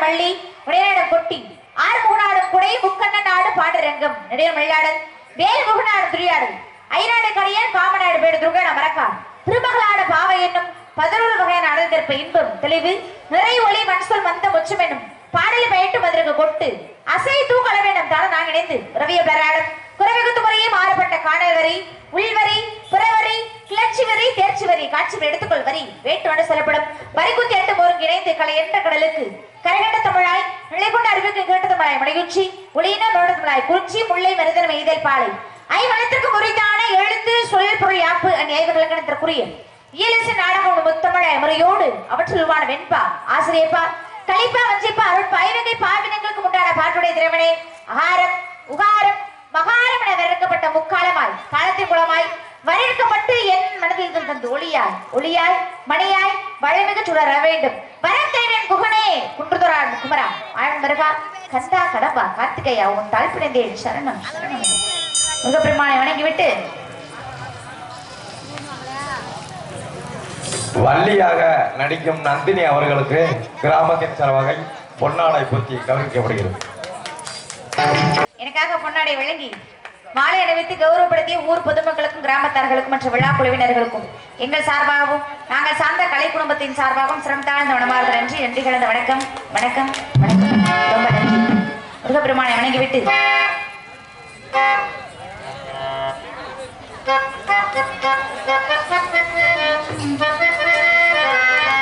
வள்ளி உடையாடம் கொட்டி ஆறு முகநாடும் குடை முக்கண்ண நாடு பாண்டரங்கம் நடிகர் மயிலாடல் வேல் முகநாடு துரியாடல் ஐநாடு கரையன் காமநாடு பேடு துர்கா மரக்கா திருமகளாட பாவை என்னும் 11 வகையான அடர்ந்திருப்ப இன்பம் தெளிவு நிறை ஒளி மன்சொல் மந்த முச்சம் என்னும் பாடலை பயிட்டு மதுரகு கொட்டு அசை தூக்கல வேண்டும் தான நாங்க இணைந்து ரவிய பெறாடும் குறைவுகுத்து முறையே மாறுபட்ட காணல் வரி உள்வரி புறவரி கிளர்ச்சி வரி தேர்ச்சி வரி காட்சி எடுத்துக்கொள் வரி வேட்டு வந்து சொல்லப்படும் வரிக்குத்தி எட்டு போரும் இணைந்து கலை என்ற கடலுக்கு கரைகண்ட தமிழாய் நிலைகொண்ட அறிவுக்கு கேட்ட தமிழாய் மலையுச்சி ஒளியின நோட தமிழாய் குறிச்சி முல்லை மருதனம் எய்தல் பாலை ஐவனத்திற்கு முறைதான எழுத்து சொல் பொருள் யாப்பு அந்நியவர்களுக்கு இயலிசை நாடகம் முத்தமிழாய் முறையோடு அவற்றுள்வான வெண்பா ஆசிரியப்பா கலிப்பா வஞ்சிப்பா அருட்பா ஐவகை பாவினங்களுக்கு உண்டான பாட்டுடைய திறவனே அகாரம் உகாரம் மகாரம் என விரக்கப்பட்ட முக்காலமாய் காலத்தின் குளமாய் வரையறுக்கப்பட்டு என் மனதில் தந்து ஒளியாய் மணியாய் வளமிகு சுடர வேண்டும் வரத்தேவன் குகனே குன்றுதொரான் குமரா ஆழ் மருகா கந்தா கடம்பா கார்த்திகையா உன் தாழ்ப்பிணைந்தேன் சரணம் சரணம் முருகப்பெருமானை வணங்கிவிட்டு வள்ளியாக நடிக்கும் நந்தினி அவர்களுக்கு கிராமத்தின் சார்பாக பொன்னாடை பூச்சி கவனிக்கப்படுகிறது. எனக்காக பொன்னாடை வழங்கி மாலை அணிவித்து கௌரவப்படுத்திய ஊர் பொதுமக்களுக்கும் கிராமத்தார்களுக்கும் மற்ற விழா குழுவினர்களுக்கும் எங்கள் சார்பாகவும் நாங்கள் சார்ந்த கலை குடும்பத்தின் சார்பாகவும் சிரம் தாழ்ந்த வனமாறுதல் நன்றி நன்றி கலந்த வணக்கம் வணக்கம் வணக்கம் ரொம்ப நன்றி. முருகப்பெருமானை வணங்கிவிட்டு